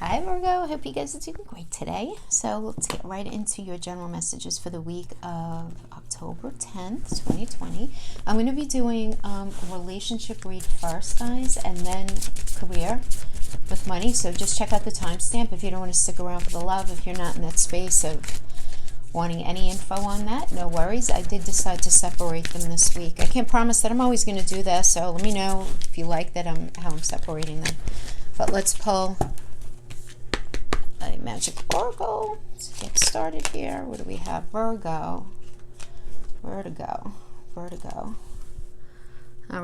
Hi Virgo, hope you guys are doing great today. So let's get right into your general messages for the week of October 10th, 2020. I'm going to be doing a relationship read first, guys, and then career with money. So just check out the timestamp if you don't want to stick around for the love. If you're not in that space of wanting any info on that, no worries. I did decide to separate them this week. I can't promise that I'm always going to do this, so let me know if you like that how I'm separating them. But let's pull a magic oracle to get started here. What do we have? Virgo. Vertigo. All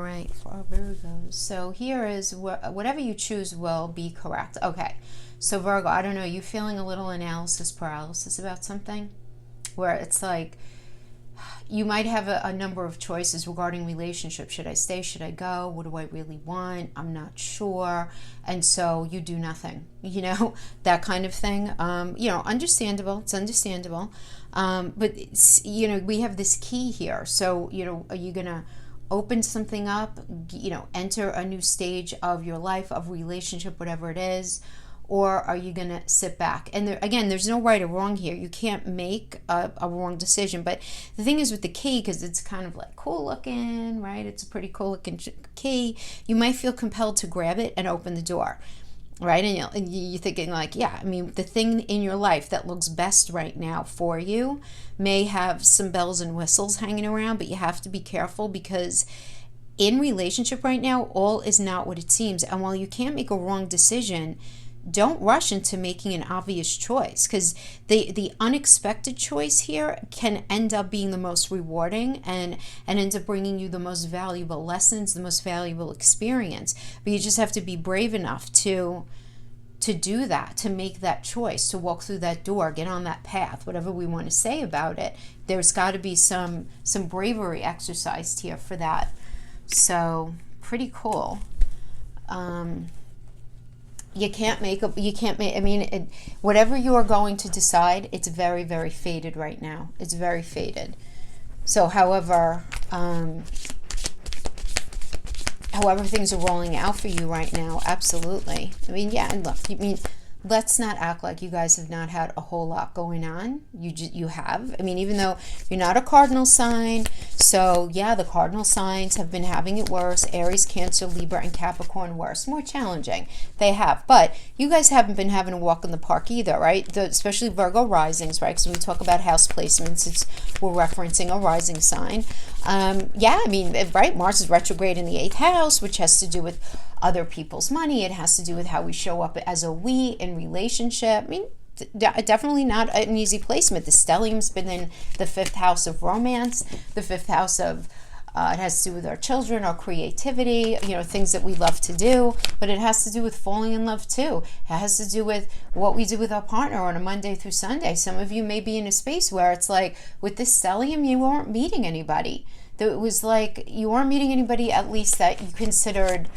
right, for Virgos. So here is whatever you choose will be correct. Okay, so Virgo, I don't know, you feeling a little analysis paralysis about something? Where it's like, you might have a number of choices regarding relationships. Should I stay? Should I go? What do I really want? I'm not sure. And so you do nothing, that kind of thing. Understandable. It's understandable. But, we have this key here. So, are you going to open something up, enter a new stage of your life, of relationship, whatever it is? Or are you going to sit back? And there's no right or wrong here. You can't make a wrong decision. But the thing is with the key, because it's kind of like cool looking, right? It's a pretty cool looking key. You might feel compelled to grab it and open the door, right? And you're thinking like, the thing in your life that looks best right now for you may have some bells and whistles hanging around, but you have to be careful because in relationship right now, all is not what it seems. And while you can't make a wrong decision, don't rush into making an obvious choice, because the unexpected choice here can end up being the most rewarding and end up bringing you the most valuable lessons, the most valuable experience. But you just have to be brave enough to do that, to make that choice, to walk through that door, get on that path, whatever we want to say about it. There's got to be some bravery exercised here for that. So pretty cool. Whatever you are going to decide, it's very, very faded right now. It's very faded. So however things are rolling out for you right now, absolutely. And look, let's not act like you guys have not had a whole lot going on. You have. Even though you're not a cardinal sign, so yeah, the cardinal signs have been having it worse. Aries, Cancer, Libra, and Capricorn worse. More challenging. They have. But you guys haven't been having a walk in the park either, right? Especially Virgo risings, right? Because when we talk about house placements, we're referencing a rising sign. Right? Mars is retrograde in the 8th house, which has to do with other people's money. It has to do with how we show up as a we in relationship. Definitely not an easy placement. The stellium's been in the 5th house of romance, the 5th house of it has to do with our children, our creativity, things that we love to do, but it has to do with falling in love too. It has to do with what we do with our partner on a Monday through Sunday. Some of you may be in a space where it's like, with this stellium, you weren't meeting anybody. It was like you weren't meeting anybody, at least that you considered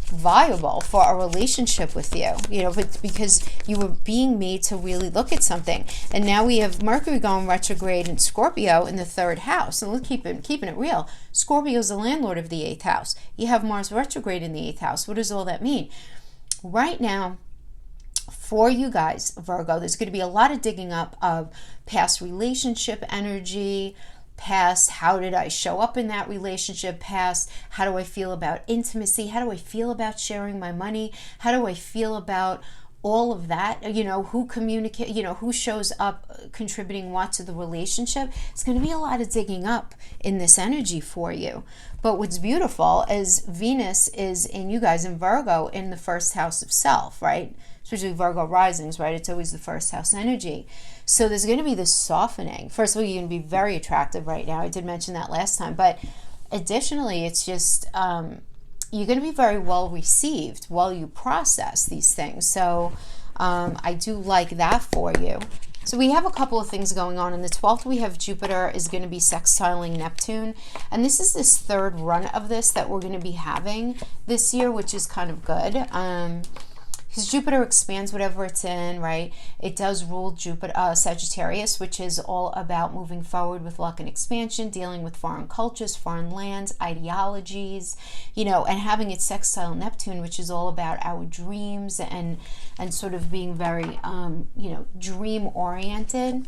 viable for a relationship with you, but because you were being made to really look at something. And now we have Mercury going retrograde in Scorpio in the 3rd house. And we'll keeping it real. Scorpio is the landlord of the 8th house. You have Mars retrograde in the 8th house. What does all that mean? Right now, for you guys, Virgo, there's going to be a lot of digging up of past relationship energy, past how did I show up in that relationship, past how do I feel about intimacy, how do I feel about sharing my money, how do I feel about all of that, who communicate, who shows up contributing what to the relationship. It's going to be a lot of digging up in this energy for you. But what's beautiful is Venus is in you guys in Virgo in the 1st house of self, right? Especially Virgo risings, right? It's always the 1st house energy. So there's going to be this softening. First of all, you're going to be very attractive right now. I did mention that last time. But additionally, it's just you're going to be very well received while you process these things. So I do like that for you. So we have a couple of things going on. In the 12th, we have Jupiter is going to be sextiling Neptune. And this is this 3rd run of this that we're going to be having this year, which is kind of good. because Jupiter expands whatever it's in, right? It does rule Jupiter, Sagittarius, which is all about moving forward with luck and expansion, dealing with foreign cultures, foreign lands, ideologies, you know, and having it sextile Neptune, which is all about our dreams and sort of being very, you know, dream oriented.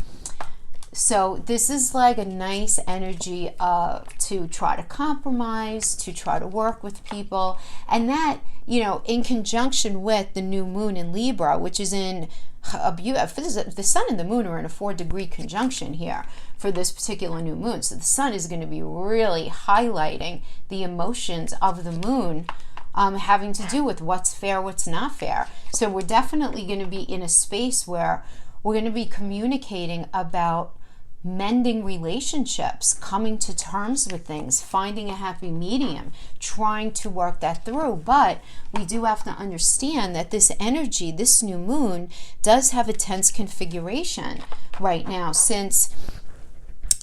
So this is like a nice energy to try to compromise, to try to work with people. And that, you know, in conjunction with the new moon in Libra, which is in the sun and the moon are in a 4-degree conjunction here for this particular new moon. So the sun is going to be really highlighting the emotions of the moon, having to do with what's fair, what's not fair. So we're definitely going to be in a space where we're going to be communicating about mending relationships, coming to terms with things, finding a happy medium, trying to work that through. But we do have to understand that this energy, this new moon, does have a tense configuration right now, since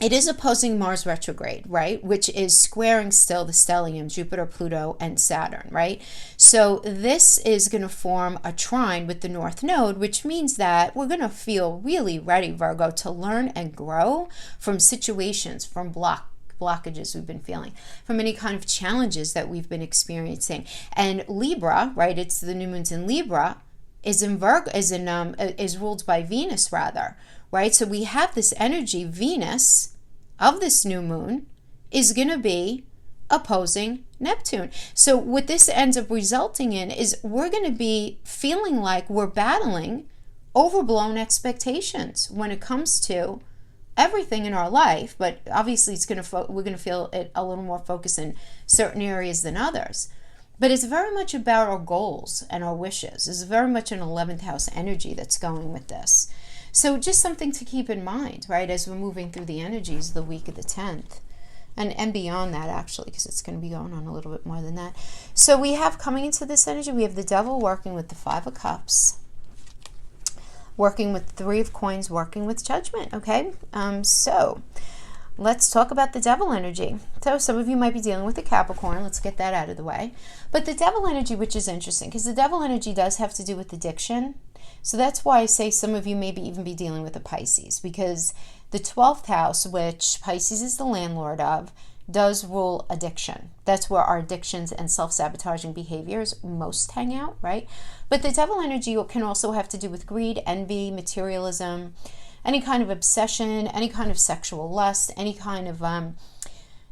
it is opposing Mars retrograde, right? Which is squaring still the stellium, Jupiter, Pluto, and Saturn, right? So this is going to form a trine with the North Node, which means that we're going to feel really ready, Virgo, to learn and grow from situations, from blockages we've been feeling, from any kind of challenges that we've been experiencing. And Libra, right? It's the new moon's in Libra, is in Virgo, is ruled by Venus, rather. Right? So we have this energy, Venus, of this new moon, is going to be opposing Neptune. So what this ends up resulting in is we're going to be feeling like we're battling overblown expectations when it comes to everything in our life. But obviously we're going to feel it a little more focused in certain areas than others. But it's very much about our goals and our wishes. It's very much an 11th house energy that's going with this. So just something to keep in mind, right, as we're moving through the energies the week of the 10th. And beyond that, actually, because it's going to be going on a little bit more than that. So we have, coming into this energy, we have the Devil working with the 5 of Cups, working with 3 of Coins, working with Judgment, okay? So let's talk about the Devil energy. So some of you might be dealing with the Capricorn. Let's get that out of the way. But the Devil energy, which is interesting, because the Devil energy does have to do with addiction. So that's why I say some of you maybe even be dealing with a Pisces, because the 12th house, which Pisces is the landlord of, does rule addiction. That's where our addictions and self-sabotaging behaviors most hang out, right? But the Devil energy can also have to do with greed, envy, materialism, any kind of obsession, any kind of sexual lust, any kind of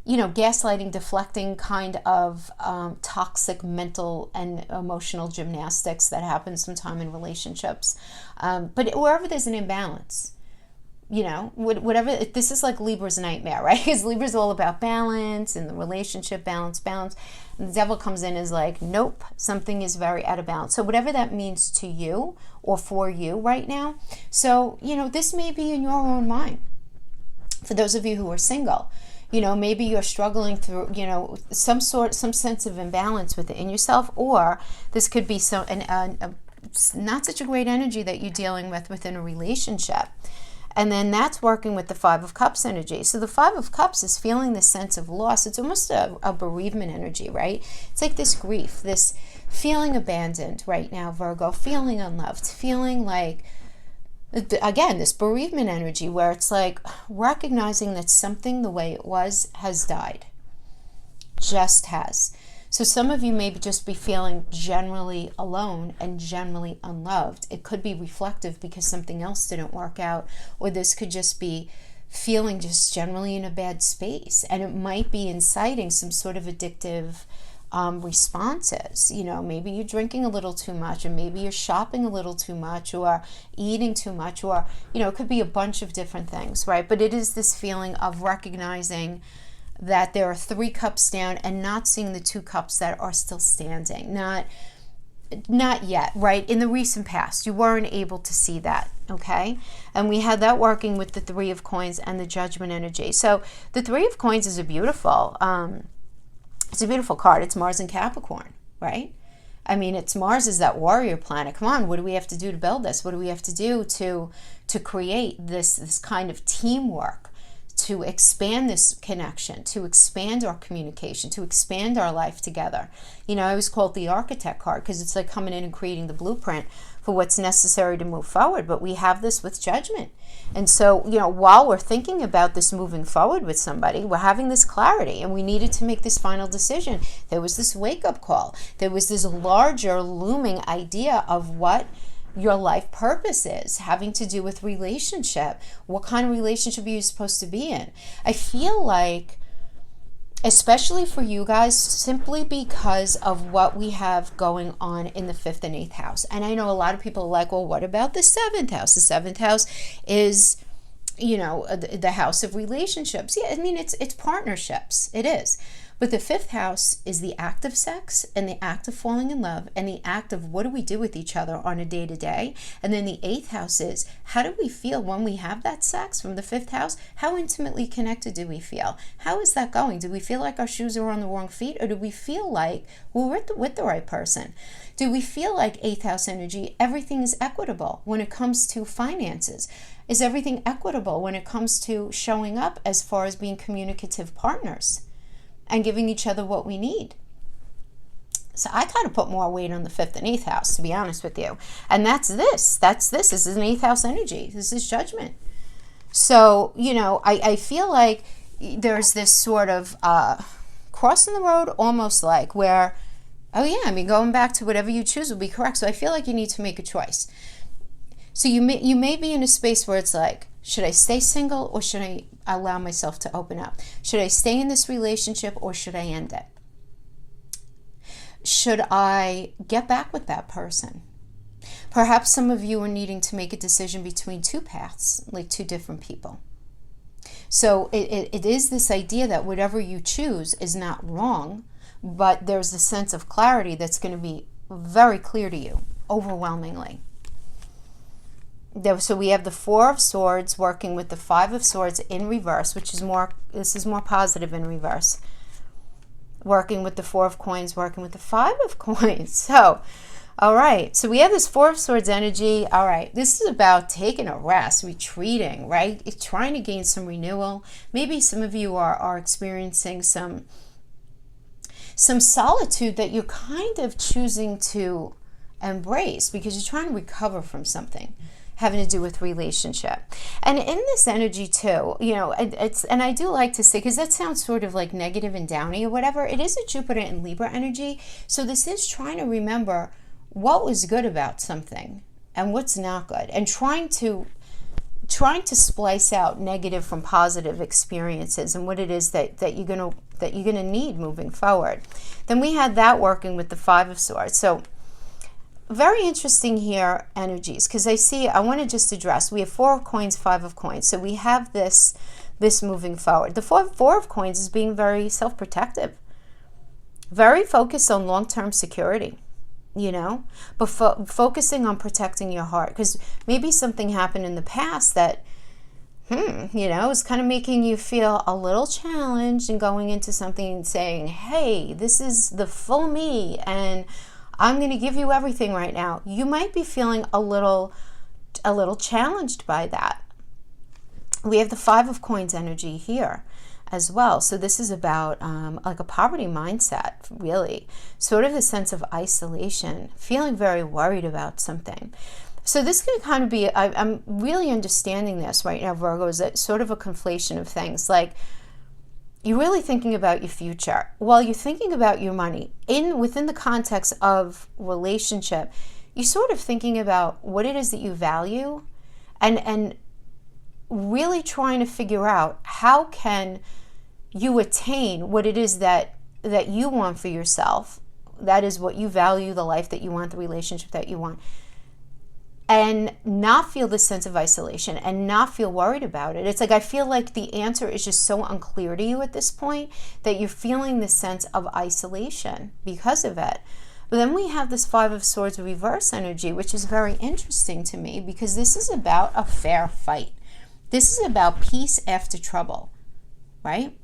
gaslighting, deflecting kind of toxic mental and emotional gymnastics that happens sometime in relationships. But wherever there's an imbalance, whatever, this is like Libra's nightmare, right? Because Libra's all about balance and the relationship, balance. And the Devil comes in as like, nope, something is very out of balance. So whatever that means to you or for you right now. So, this may be in your own mind. For those of you who are single, maybe you're struggling through, some sense of imbalance within yourself, or this could be not such a great energy that you're dealing with within a relationship. And then that's working with the 5 of Cups energy. So the 5 of Cups is feeling this sense of loss. It's almost a bereavement energy, right? It's like this grief, this feeling abandoned right now, Virgo, feeling unloved, feeling like, again, this bereavement energy where it's like recognizing that something the way it was has died. Just has. So some of you may just be feeling generally alone and generally unloved. It could be reflective because something else didn't work out, or this could just be feeling just generally in a bad space. And it might be inciting some sort of addictive responses. Maybe you're drinking a little too much, or maybe you're shopping a little too much, or eating too much, or, it could be a bunch of different things, right? But it is this feeling of recognizing that there are 3 cups down and not seeing the 2 cups that are still standing. Not yet, right? In the recent past, you weren't able to see that, okay? And we had that working with the 3 of Coins and the Judgment energy. So the 3 of Coins is it's a beautiful card. It's Mars and Capricorn, right? I mean, Mars is that warrior planet. Come on, what do we have to do to build this? What do we have to do to create this kind of teamwork, to expand this connection, to expand our communication, to expand our life together. You know, I always call it the architect card because it's like coming in and creating the blueprint for what's necessary to move forward. But we have this with judgment. And so, you know, while we're thinking about this moving forward with somebody, we're having this clarity and we needed to make this final decision. There was this wake-up call. There was this larger looming idea of what your life purpose is, having to do with relationship. What kind of relationship are you supposed to be in? I feel like, especially for you guys, simply because of what we have going on in the 5th and 8th house. And I know a lot of people are like, well, what about the 7th house? The 7th house is, you know, the house of relationships. Yeah, I mean, it's partnerships. It is. But the 5th house is the act of sex and the act of falling in love and the act of what do we do with each other on a day-to-day. And then the 8th house is how do we feel when we have that sex from the 5th house? How intimately connected do we feel? How is that going? Do we feel like our shoes are on the wrong feet, or do we feel like we're with the right person? Do we feel like 8th house energy, everything is equitable when it comes to finances? Is everything equitable when it comes to showing up as far as being communicative partners and giving each other what we need? So I kind of put more weight on the 5th and 8th house, to be honest with you. And that's this. This is an 8th house energy. This is judgment. So, you know, I feel like there's this sort of crossing the road almost like where, oh yeah, I mean, going back to whatever you choose will be correct. So I feel like you need to make a choice. So you may be in a space where it's like, should I stay single or should I allow myself to open up? Should I stay in this relationship or should I end it? Should I get back with that person? Perhaps some of you are needing to make a decision between two paths, like two different people. So it is this idea that whatever you choose is not wrong, but there's a sense of clarity that's going to be very clear to you, overwhelmingly. So we have the 4 of Swords working with the 5 of Swords in reverse, this is more positive in reverse. Working with the 4 of Coins, working with the 5 of Coins. So, all right. So we have this 4 of Swords energy. All right. This is about taking a rest, retreating, right? It's trying to gain some renewal. Maybe some of you are experiencing some solitude that you're kind of choosing to embrace because you're trying to recover from something having to do with relationship. And in this energy too, you know, and I do like to say, because that sounds sort of like negative and downy or whatever, it is a Jupiter and Libra energy. So this is trying to remember what was good about something and what's not good, and trying to splice out negative from positive experiences and what it is that you're gonna need moving forward. Then we had that working with the 5 of Swords. So very interesting here energies, because I want to just address, we have 4 of Coins, 5 of Coins. So we have this moving forward. The 4 of Coins is being very self-protective, very focused on long-term security, you know, but focusing on protecting your heart, because maybe something happened in the past that, you know, is kind of making you feel a little challenged and going into something and saying, hey, this is the full me and I'm going to give you everything right now. You might be feeling a little challenged by that. We have the 5 of Coins energy here as well. So this is about like a poverty mindset, really. Sort of a sense of isolation, feeling very worried about something. So this can kind of be, I'm really understanding this right now, Virgo, is sort of a conflation of things. Like, you're really thinking about your future while you're thinking about your money within the context of relationship. You're sort of thinking about what it is that you value and really trying to figure out how can you attain what it is that you want for yourself. That is what you value, the life that you want, the relationship that you want, and not feel this sense of isolation and not feel worried about it. It's like, I feel like the answer is just so unclear to you at this point that you're feeling this sense of isolation because of it. But then we have this 5 of Swords reverse energy, which is very interesting to me because this is about a fair fight. This is about peace after trouble, right?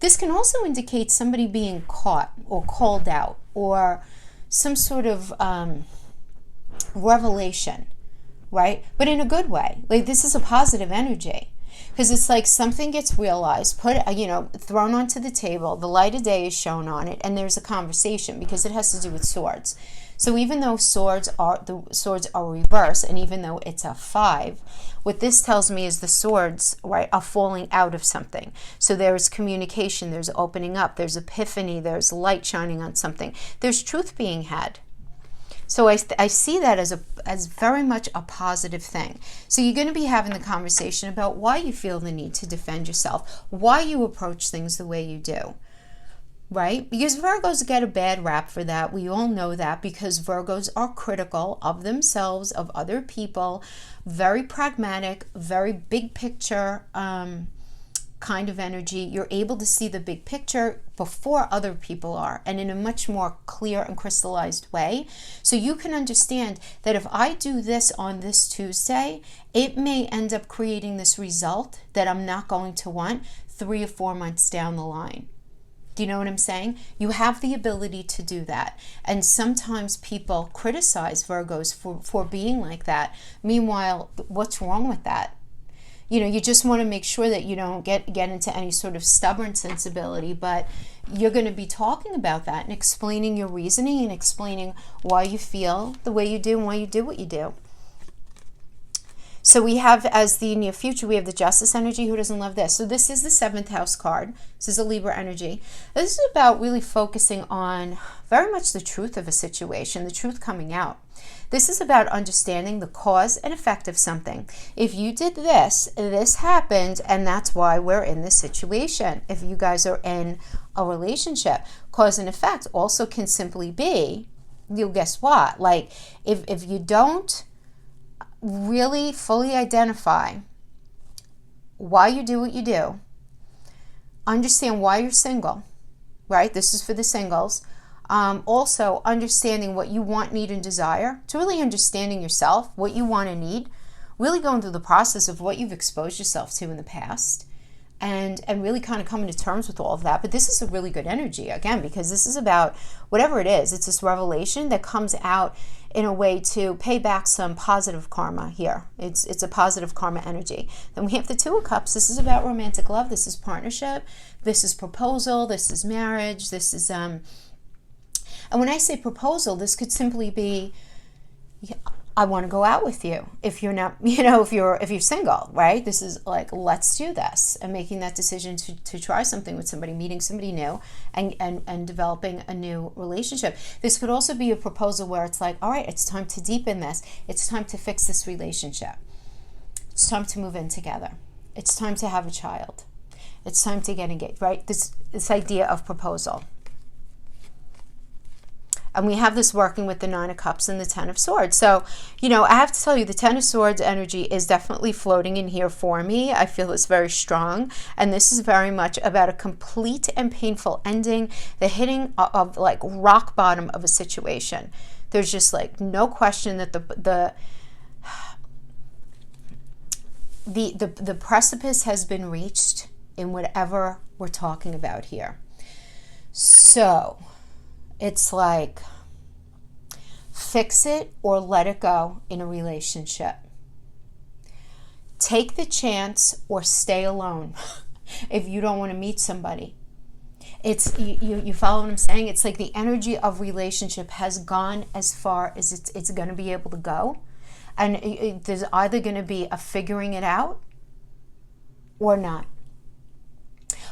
This can also indicate somebody being caught or called out or some sort of revelation, right? But in a good way. Like, this is a positive energy. Because it's like something gets realized, thrown onto the table, the light of day is shown on it, and there's a conversation because it has to do with swords. So even though the swords are reversed, and even though it's a 5, what this tells me is the swords, right, are falling out of something. So there's communication, there's opening up, there's epiphany, there's light shining on something, there's truth being had. So I see that as very much a positive thing. So you're going to be having the conversation about why you feel the need to defend yourself, why you approach things the way you do, right? Because Virgos get a bad rap for that. We all know that because Virgos are critical of themselves, of other people, very pragmatic, very big picture kind of energy. You're able to see the big picture before other people are, and in a much more clear and crystallized way. So you can understand that if I do this on this Tuesday, it may end up creating this result that I'm not going to want 3 or 4 months down the line. Do you know what I'm saying? You have the ability to do that. And sometimes people criticize Virgos for being like that. Meanwhile, what's wrong with that? You just want to make sure that you don't get into any sort of stubborn sensibility, but you're going to be talking about that and explaining your reasoning and explaining why you feel the way you do and why you do what you do. So we have, as the near future, we have the Justice energy. Who doesn't love this? So this is the 7th house card. This is a Libra energy. This is about really focusing on very much the truth of a situation, the truth coming out. This is about understanding the cause and effect of something. If you did this, this happened, and that's why we're in this situation. If you guys are in a relationship, cause and effect also can simply be, guess what? Like, if you don't really fully identify why you do what you do, understand why you're single, right? This is for the singles. Also understanding what you want, need, and desire. To really understanding yourself, what you want and need, really going through the process of what you've exposed yourself to in the past, and really kind of coming to terms with all of that. But this is a really good energy, again, because this is about whatever it is. It's this revelation that comes out in a way to pay back some positive karma here. It's a positive karma energy. Then we have the 2 of Cups. This is about romantic love. This is partnership. This is proposal. This is marriage. This is and when I say proposal, this could simply be, I want to go out with you. If you're not, if you're single, right? This is like, let's do this, and making that decision to try something with somebody, meeting somebody new, and developing a new relationship. This could also be a proposal where it's like, all right, it's time to deepen this. It's time to fix this relationship. It's time to move in together. It's time to have a child. It's time to get engaged, right? This idea of proposal. And we have this working with the 9 of Cups and the 10 of Swords. So, I have to tell you, the 10 of Swords energy is definitely floating in here for me. I feel it's very strong. And this is very much about a complete and painful ending, the hitting of like rock bottom of a situation. There's just like no question that the precipice has been reached in whatever we're talking about here. So it's like, fix it or let it go in a relationship. Take the chance or stay alone if you don't want to meet somebody. It's you follow what I'm saying? It's like the energy of relationship has gone as far as it's going to be able to go. And there's either going to be a figuring it out or not.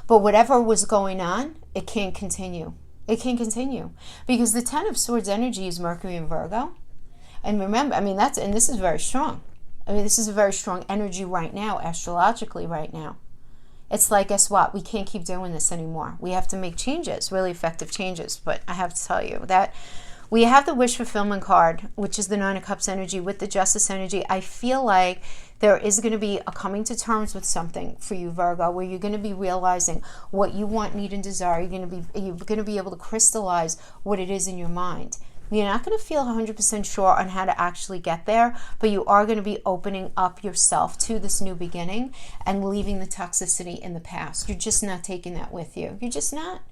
But whatever was going on, it can't continue. It can continue because the 10 of Swords energy is Mercury and Virgo. And remember, and this is very strong. This is a very strong energy right now, astrologically right now. It's like, guess what? We can't keep doing this anymore. We have to make changes, really effective changes. But I have to tell you that we have the wish fulfillment card, which is the 9 of Cups energy with the Justice energy. I feel like there is going to be a coming to terms with something for you, Virgo, where you're going to be realizing what you want, need, and desire. You're going to be able to crystallize what it is in your mind. You're not going to feel 100% sure on how to actually get there, but you are going to be opening up yourself to this new beginning and leaving the toxicity in the past. You're just not taking that with you. You're just not.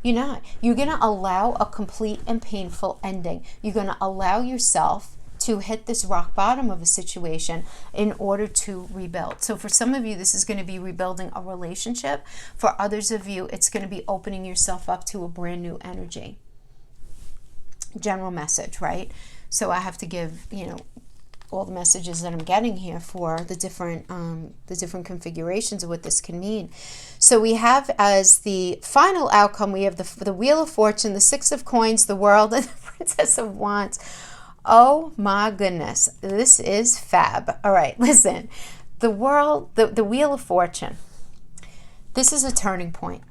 You're not. You're going to allow a complete and painful ending. You're going to allow yourself to hit this rock bottom of a situation in order to rebuild. So for some of you, this is going to be rebuilding a relationship. For others of you, it's going to be opening yourself up to a brand new energy. General message, right? So I have to give, all the messages that I'm getting here for the different configurations of what this can mean. So we have as the final outcome, we have the Wheel of Fortune, the Six of Coins, the World, and the Princess of Wands. Oh my goodness, this is fab. All right, listen, the World, the Wheel of Fortune, this is a turning point.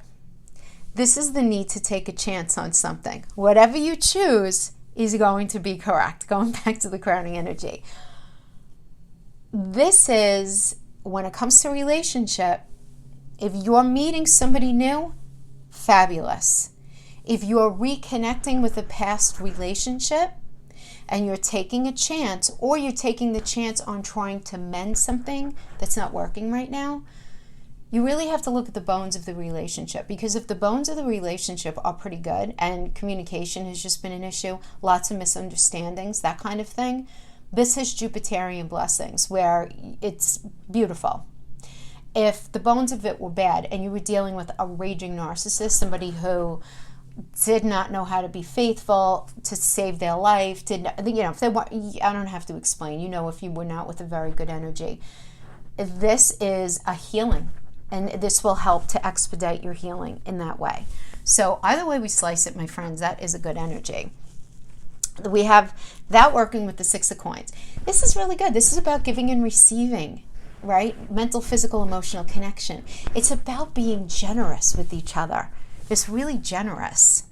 This is the need to take a chance on something. Whatever you choose is going to be correct. Going back to the crowning energy. This is, when it comes to relationship, if you're meeting somebody new, fabulous. If you're reconnecting with a past relationship and you're taking a chance, or you're taking the chance on trying to mend something that's not working right now, you really have to look at the bones of the relationship, because if the bones of the relationship are pretty good and communication has just been an issue, lots of misunderstandings, that kind of thing, this is Jupiterian blessings where it's beautiful. If the bones of it were bad and you were dealing with a raging narcissist, somebody who did not know how to be faithful to save their life, if they want, I don't have to explain, if you were not with a very good energy, this is a healing. And this will help to expedite your healing in that way. So either way we slice it, my friends, that is a good energy. We have that working with the Six of Coins. This is really good. This is about giving and receiving, right? Mental, physical, emotional connection. It's about being generous with each other. It's really generous.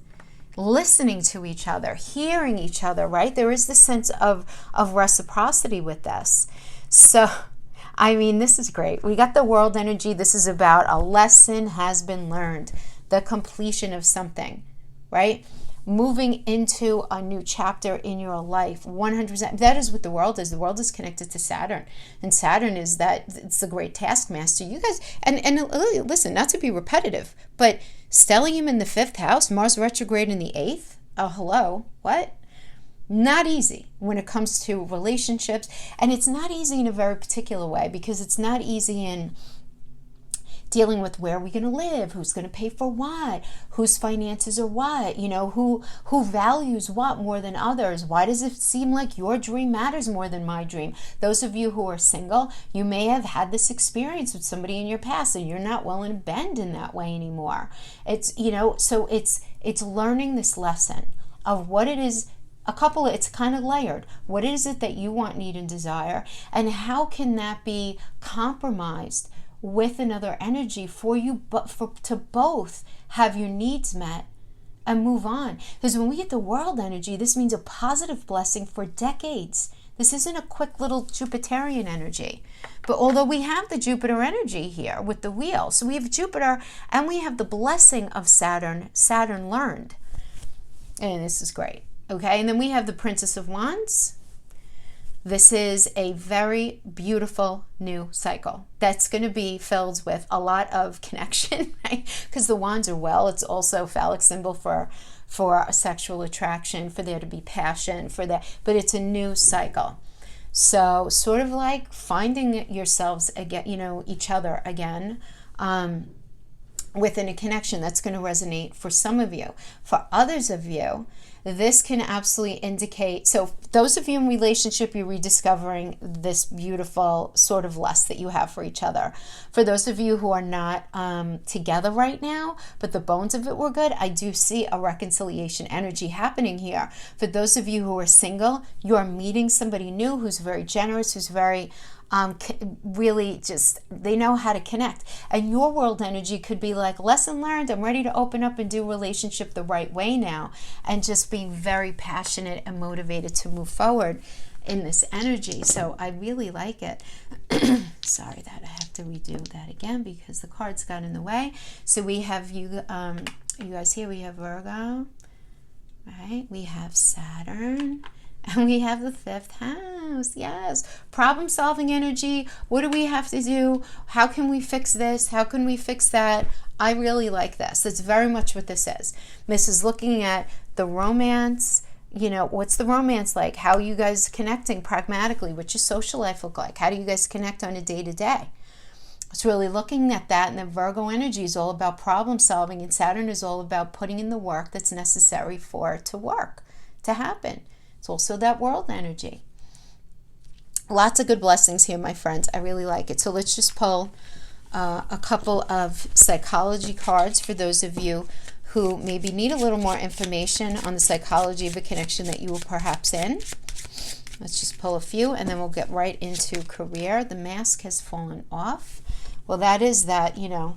Listening to each other, hearing each other, right? There is this sense of reciprocity with this. So this is great. We got the World energy. This is about a lesson has been learned, the completion of something, right? Moving into a new chapter in your life, 100%. That is what the World is. The World is connected to Saturn, and Saturn is it's the great taskmaster. You guys, and listen, not to be repetitive, but stellium in the 5th house, Mars retrograde in the 8th. Oh, hello, what? Not easy when it comes to relationships, and it's not easy in a very particular way, because it's not easy in dealing with where we're going to live, who's going to pay for what, whose finances are what, who values what more than others. Why does it seem like your dream matters more than my dream? Those of you who are single, you may have had this experience with somebody in your past and you're not willing to bend in that way anymore. It's, so it's learning this lesson of what it is. It's kind of layered. What is it that you want, need, and desire? And how can that be compromised with another energy for you, to both have your needs met and move on? Because when we get the World energy, this means a positive blessing for decades. This isn't a quick little Jupiterian energy. But although we have the Jupiter energy here with the wheel, so we have Jupiter and we have the blessing of Saturn learned. And this is great. Okay, and then we have the Princess of Wands. This is a very beautiful new cycle that's going to be filled with a lot of connection, right? Because the wands are it's also a phallic symbol for a sexual attraction, for there to be passion, for that. But it's a new cycle. So sort of like finding yourselves again, each other again, within a connection that's going to resonate for some of you. For others of you, this can absolutely indicate, so those of you in relationship, you're rediscovering this beautiful sort of lust that you have for each other. For those of you who are not together right now, but the bones of it were good, I do see a reconciliation energy happening here. For those of you who are single, you are meeting somebody new who's very generous, who's very really just, they know how to connect. And your World energy could be like, lesson learned, I'm ready to open up and do relationship the right way now, and just be very passionate and motivated to move forward in this energy. So I really like it. Sorry that I have to redo that again because the cards got in the way. So we have you guys here, we have Virgo, right? We have Saturn. And we have the 5th house. Yes. Problem solving energy. What do we have to do? How can we fix this? How can we fix that? I really like this. That's very much what this is. This is looking at the romance, You know, what's the romance like? How are you guys connecting pragmatically? What's your social life look like? How do you guys connect on a day-to-day? It's really looking at that, and the Virgo energy is all about problem solving, and Saturn is all about putting in the work that's necessary for it to work, to happen. It's also that world energy. Lots of good blessings here, my friends. I really like it. So let's just pull a couple of psychology cards for those of you who maybe need a little more information on the psychology of a connection that you were perhaps in. Let's just pull a few, and then we'll get right into career. The mask has fallen off. Well, that is that, you know,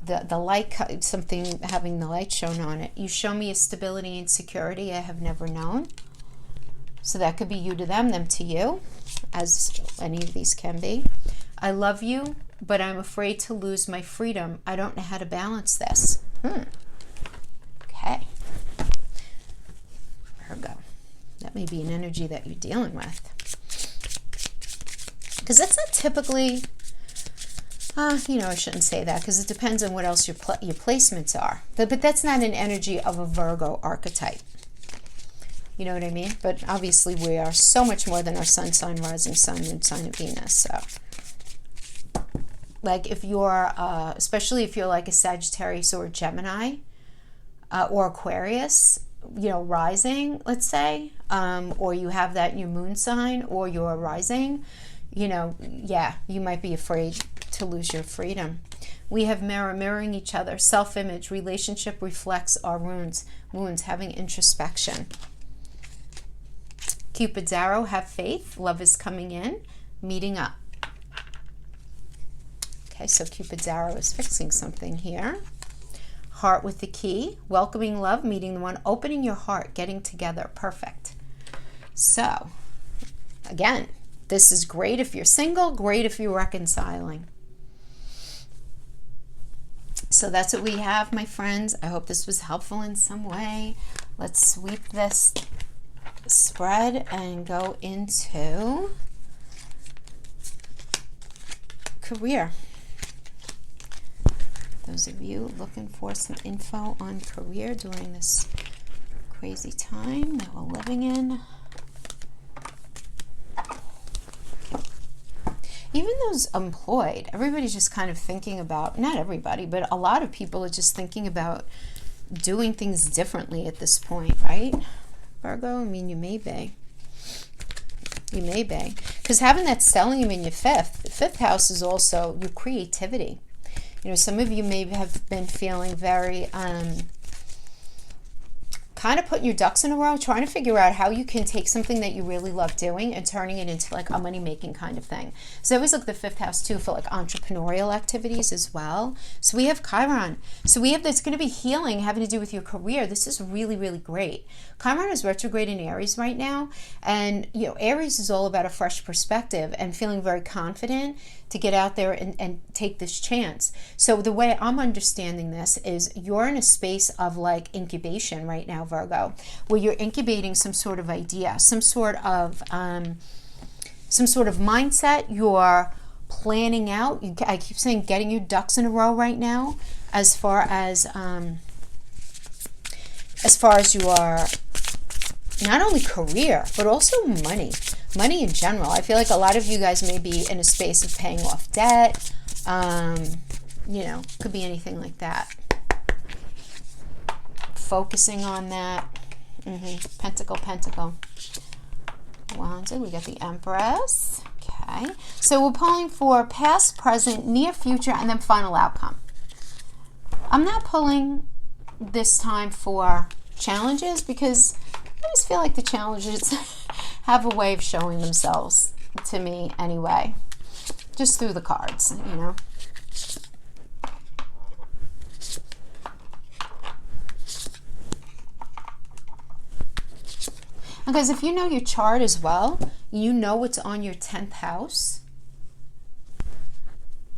the light, something having the light shown on it. You show me a stability and security I have never known. So that could be you to them to you, as any of these can be. I love you, but I'm afraid to lose my freedom. I don't know how to balance this. Okay. Virgo. That may be an energy that you're dealing with. Because that's not typically, you know, I shouldn't say that because it depends on what else your placements are. But that's not an energy of a Virgo archetype. You know what I mean? But obviously we are so much more than our sun sign, rising sun, and sign of Venus. So, like if you're, especially if you're like a Sagittarius or a Gemini or Aquarius, you know, rising, let's say, or you have that in your moon sign or your rising, you know, yeah, you might be afraid to lose your freedom. We have mirroring each other, self-image, relationship reflects our wounds, having introspection. Cupid's arrow, have faith, love is coming in, meeting up. Okay, so Cupid's arrow is fixing something here. Heart with the key, welcoming love, meeting the one, opening your heart, getting together, perfect. So, again, this is great if you're single, great if you're reconciling. So that's what we have, my friends. I hope this was helpful in some way. Let's sweep this spread and go into career. Those of you looking for some info on career during this crazy time that we're living in. Even those employed, everybody's just kind of thinking about, not everybody, but a lot of people are just thinking about doing things differently at this point, right? Virgo, I mean, you may be. You may be. Because having that stellium in your fifth house is also your creativity. You know, some of you may have been feeling very, kind of putting your ducks in a row, trying to figure out how you can take something that you really love doing and turning it into like a money-making kind of thing. So I always look at the fifth house too for like entrepreneurial activities as well. So we have Chiron. So we have, that's going to be healing, having to do with your career. This is really, really great. Chiron is retrograde in Aries right now. And, you know, Aries is all about a fresh perspective and feeling very confident to get out there and take this chance. So the way I'm understanding this is you're in a space of like incubation right now, Virgo, where you're incubating some sort of idea, some sort of mindset. You're planning out. I keep saying getting your ducks in a row right now, as far as your not only career but also money in general. I feel like a lot of you guys may be in a space of paying off debt. You know, could be anything like that. Focusing on that. Pentacle. Wanted. We got the Empress. Okay. So we're pulling for past, present, near future, and then final outcome. I'm not pulling this time for challenges because I just feel like the challenges have a way of showing themselves to me anyway, just through the cards, you know. Because if you know your chart as well, you know what's on your 10th house,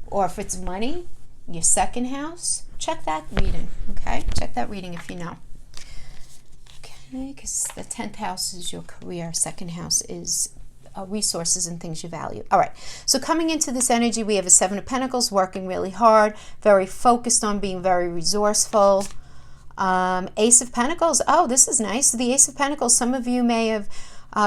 or if it's money, your second house, check that reading, okay? Check that reading if you know. Because the 10th house is your career, second house is resources and things you value. All right, so coming into this energy, we have a 7 of Pentacles, working really hard, very focused on being very resourceful. Ace of Pentacles. Oh, this is nice. The Ace of Pentacles, some of you may have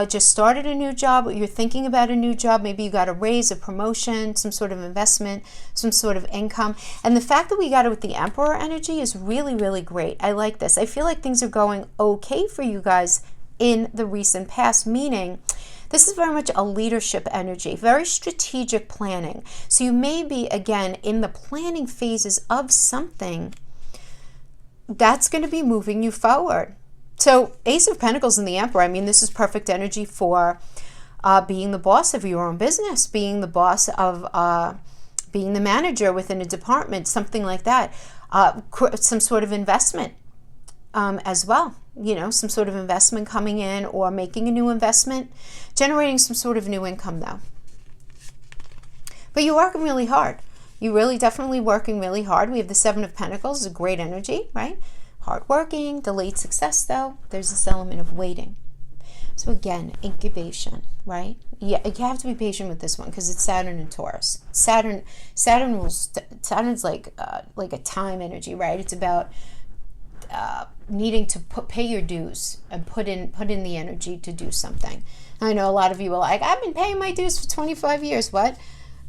just started a new job, or you're thinking about a new job. Maybe you got a raise, a promotion, some sort of investment, some sort of income. And the fact that we got it with the Emperor energy is really, really great. I like this. I feel like things are going okay for you guys in the recent past, meaning this is very much a leadership energy, very strategic planning. So you may be, again, in the planning phases of something that's going to be moving you forward. So Ace of Pentacles and the Emperor, I mean, this is perfect energy for being the boss of your own business, being the boss of, being the manager within a department, something like that. Some sort of investment as well. You know, some sort of investment coming in, or making a new investment, generating some sort of new income though. But you're working really hard. You're really definitely working really hard. We have the Seven of Pentacles, a great energy, right? Hardworking, delayed success though. There's this element of waiting. So again, incubation, right? Yeah, you have to be patient with this one because it's Saturn and Taurus. Saturn's like a time energy, right? It's about needing to pay your dues and put in the energy to do something. I know a lot of you are like, I've been paying my dues for 25 years. What?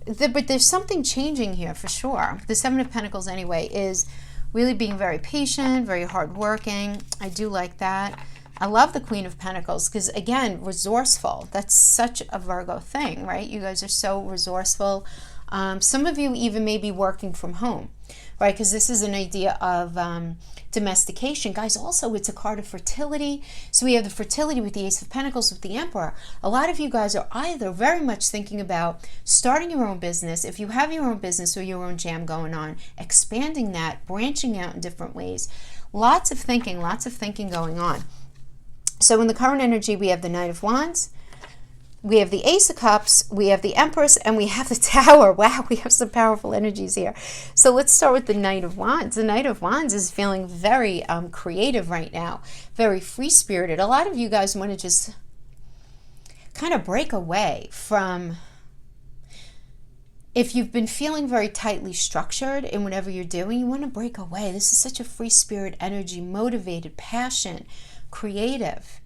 But there's something changing here for sure. The Seven of Pentacles anyway is really being very patient, very hardworking. I do like that. I love the Queen of Pentacles because, again, resourceful. That's such a Virgo thing, right? You guys are so resourceful. Some of you even may be working from home, right? Because this is an idea of domestication. Guys, also, it's a card of fertility. So we have the fertility with the Ace of Pentacles with the Emperor. A lot of you guys are either very much thinking about starting your own business, if you have your own business or your own jam going on, expanding that, branching out in different ways. Lots of thinking going on. So in the current energy, we have the Knight of Wands, we have the Ace of Cups, we have the Empress, and we have the Tower. Wow, we have some powerful energies here. So let's start with the Knight of Wands. The Knight of Wands is feeling very creative right now, very free-spirited. A lot of you guys want to just kind of break away from, if you've been feeling very tightly structured in whatever you're doing, you want to break away. This is such a free-spirit energy, motivated, passion, creative.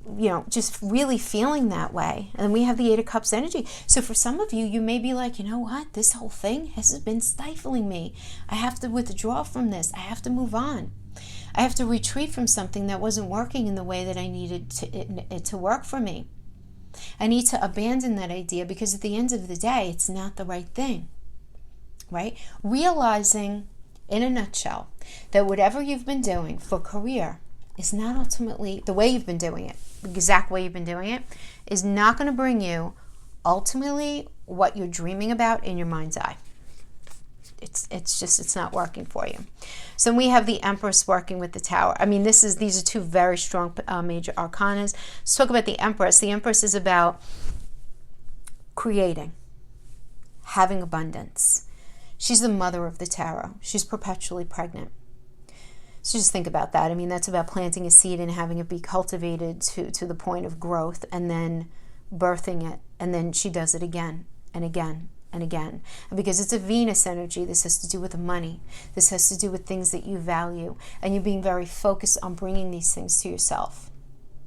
You know, just really feeling that way. And we have the Eight of Cups energy. So for some of you, you may be like, you know what? This whole thing has been stifling me. I have to withdraw from this. I have to move on. I have to retreat from something that wasn't working in the way that I needed it to work for me. I need to abandon that idea because at the end of the day, it's not the right thing, right? Realizing in a nutshell that whatever you've been doing for career is not ultimately the way you've been doing it, the exact way you've been doing it, is not going to bring you ultimately what you're dreaming about in your mind's eye. It's not working for you. So we have the Empress working with the Tower. I mean, these are two very strong major arcanas. Let's talk about the Empress. The Empress is about creating, having abundance. She's the mother of the tarot. She's perpetually pregnant. So just think about that. I mean, that's about planting a seed and having it be cultivated to the point of growth and then birthing it. And then she does it again and again and again. And because it's a Venus energy, this has to do with money. This has to do with things that you value. And you're being very focused on bringing these things to yourself,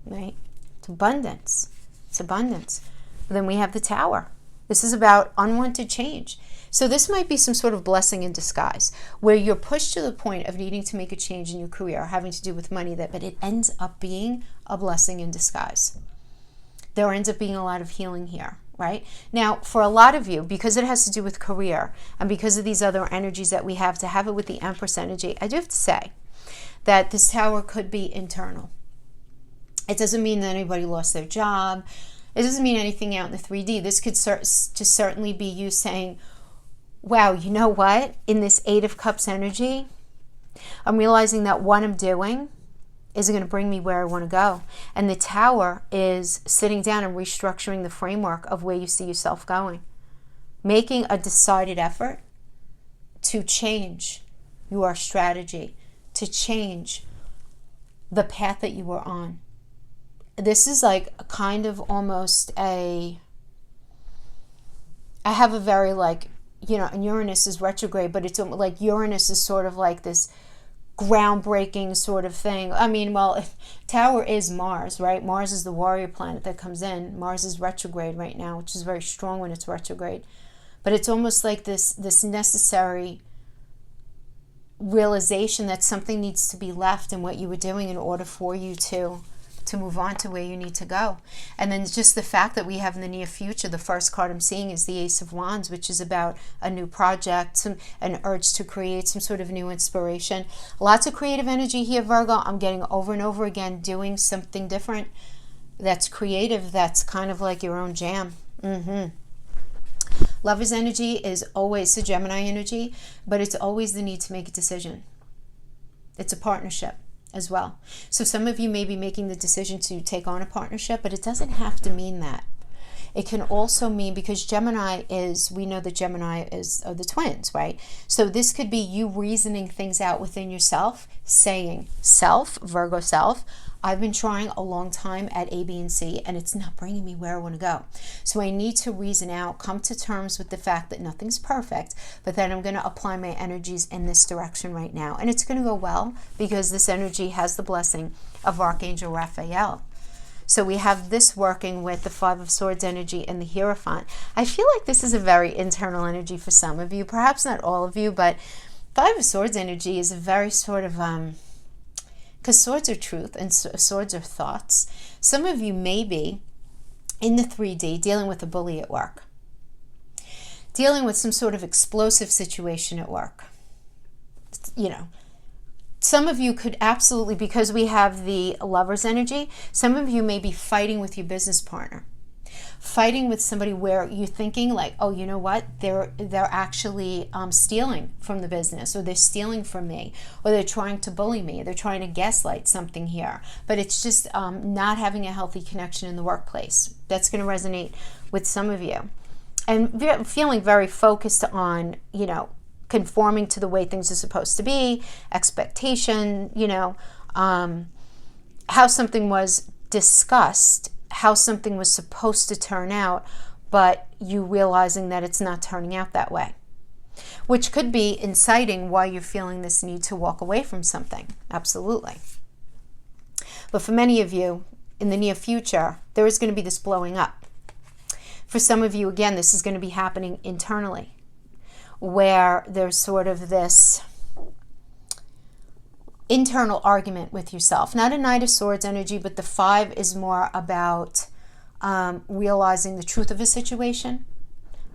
right? It's abundance. It's abundance. And then we have the Tower. This is about unwanted change. So this might be some sort of blessing in disguise where you're pushed to the point of needing to make a change in your career, having to do with money, but it ends up being a blessing in disguise. There ends up being a lot of healing here, right? Now, for a lot of you, because it has to do with career and because of these other energies that we have, to have it with the Empress energy, I do have to say that this Tower could be internal. It doesn't mean that anybody lost their job. It doesn't mean anything out in the 3D. This could just certainly be you saying, wow, you know what? In this Eight of Cups energy, I'm realizing that what I'm doing is going to bring me where I want to go. And the Tower is sitting down and restructuring the framework of where you see yourself going. Making a decided effort to change your strategy, to change the path that you were on. This is like a kind of almost I have a very and Uranus is retrograde, but it's like Uranus is sort of like this groundbreaking sort of thing. I mean, well, Tower is Mars, right? Mars is the warrior planet that comes in. Mars is retrograde right now, which is very strong when it's retrograde. But it's almost like this necessary realization that something needs to be left in what you were doing in order for you to move on to where you need to go. And then just the fact that we have in the near future, the first card I'm seeing is the Ace of Wands, which is about a new project, an urge to create some sort of new inspiration. Lots of creative energy here, Virgo. I'm getting over and over again doing something different that's creative, that's kind of like your own jam. Lover's energy is always the Gemini energy, but it's always the need to make a decision. It's a partnership as well. So some of you may be making the decision to take on a partnership, but it doesn't have to mean that. It can also mean, because Gemini is, we know that Gemini are the twins, right? So this could be you reasoning things out within yourself, saying, self, Virgo self, I've been trying a long time at A, B, and C, and it's not bringing me where I want to go. So I need to reason out, come to terms with the fact that nothing's perfect, but then I'm going to apply my energies in this direction right now. And it's going to go well because this energy has the blessing of Archangel Raphael. So we have this working with the Five of Swords energy and the Hierophant. I feel like this is a very internal energy for some of you, perhaps not all of you, but Five of Swords energy is a very sort of, because swords are truth and swords are thoughts. Some of you may be in the 3D dealing with a bully at work, dealing with some sort of explosive situation at work. You know, some of you could absolutely, because we have the Lover's energy, some of you may be fighting with your business partner, fighting with somebody where you're thinking like, oh, you know what, they're actually stealing from the business, or they're stealing from me, or they're trying to bully me, they're trying to gaslight something here. But it's just not having a healthy connection in the workplace. That's going to resonate with some of you, and feeling very focused on, you know, conforming to the way things are supposed to be, expectation, you know, how something was discussed, how something was supposed to turn out, but you realizing that it's not turning out that way, which could be inciting why you're feeling this need to walk away from something. Absolutely. But for many of you, in the near future, there is going to be this blowing up. For some of you, again, this is going to be happening internally, where there's sort of this internal argument with yourself. Not a Knight of Swords energy, but the 5 is more about realizing the truth of a situation,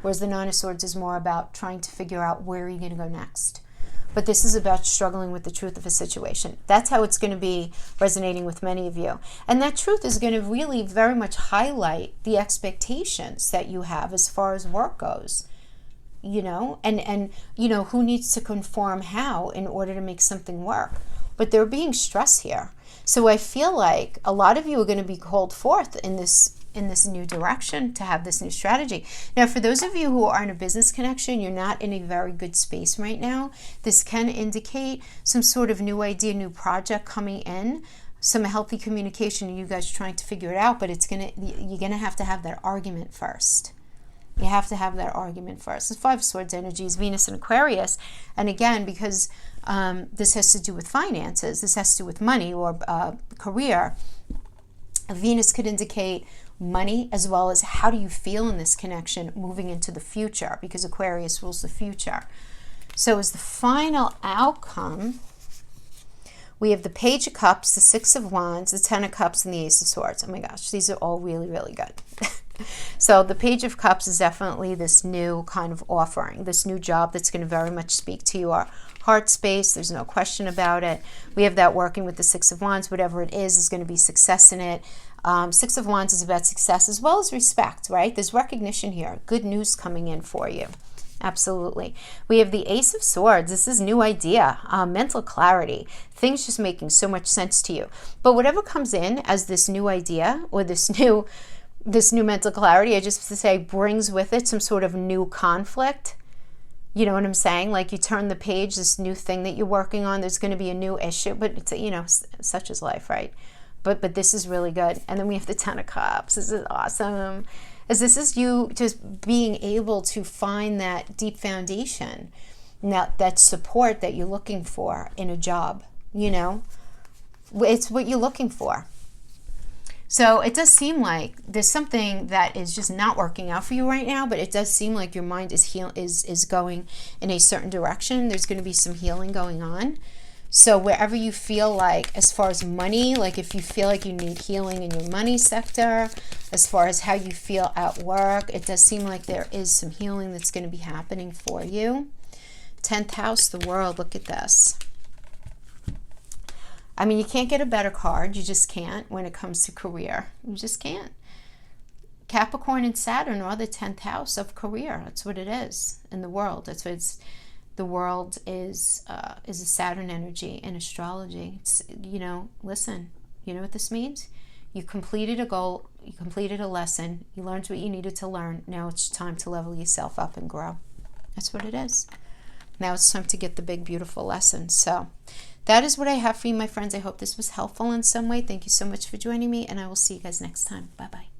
whereas the 9 of Swords is more about trying to figure out where you're going to go next. But this is about struggling with the truth of a situation. That's how it's going to be resonating with many of you. And that truth is going to really very much highlight the expectations that you have as far as work goes. You know, and you know, who needs to conform how in order to make something work. But they're being stressed here. So I feel like a lot of you are going to be called forth in this new direction to have this new strategy. Now, for those of you who are in a business connection, you're not in a very good space right now. This can indicate some sort of new idea, new project coming in, some healthy communication, and you guys trying to figure it out, but you're going to have that argument first. You have to have that argument first. The 5 of Swords energy is Venus and Aquarius. And again, because this has to do with finances, this has to do with money or career, Venus could indicate money as well as how do you feel in this connection moving into the future, because Aquarius rules the future. So as the final outcome, we have the Page of Cups, the 6 of Wands, the 10 of Cups, and the Ace of Swords. Oh my gosh, these are all really, really good. So the Page of Cups is definitely this new kind of offering, this new job that's going to very much speak to your heart space. There's no question about it. We have that working with the 6 of Wands. Whatever it is going to be success in it. 6 of Wands is about success as well as respect, right? There's recognition here. Good news coming in for you. Absolutely. We have the Ace of Swords. This is new idea, mental clarity, things just making so much sense to you. But whatever comes in as this new idea or this new mental clarity, I just have to say, brings with it some sort of new conflict. You know what I'm saying? Like you turn the page, this new thing that you're working on, there's going to be a new issue, but it's, you know, such is life, right? But this is really good. And then we have the 10 of Cups. This is awesome. As this is you just being able to find that deep foundation, that support that you're looking for in a job, you know, it's what you're looking for. So it does seem like there's something that is just not working out for you right now, but it does seem like your mind is going in a certain direction. There's going to be some healing going on. So wherever you feel like, as far as money, like if you feel like you need healing in your money sector, as far as how you feel at work, it does seem like there is some healing that's going to be happening for you. 10th house, the world, look at this. I mean, you can't get a better card. You just can't when it comes to career. You just can't. Capricorn and Saturn are the 10th house of career. That's what it is in the world. That's what it's. The world is a Saturn energy in astrology. It's, you know, listen, you know what this means? You completed a goal, you completed a lesson, you learned what you needed to learn. Now it's time to level yourself up and grow. That's what it is. Now it's time to get the big, beautiful lessons. So that is what I have for you, my friends. I hope this was helpful in some way. Thank you so much for joining me, and I will see you guys next time. Bye-bye.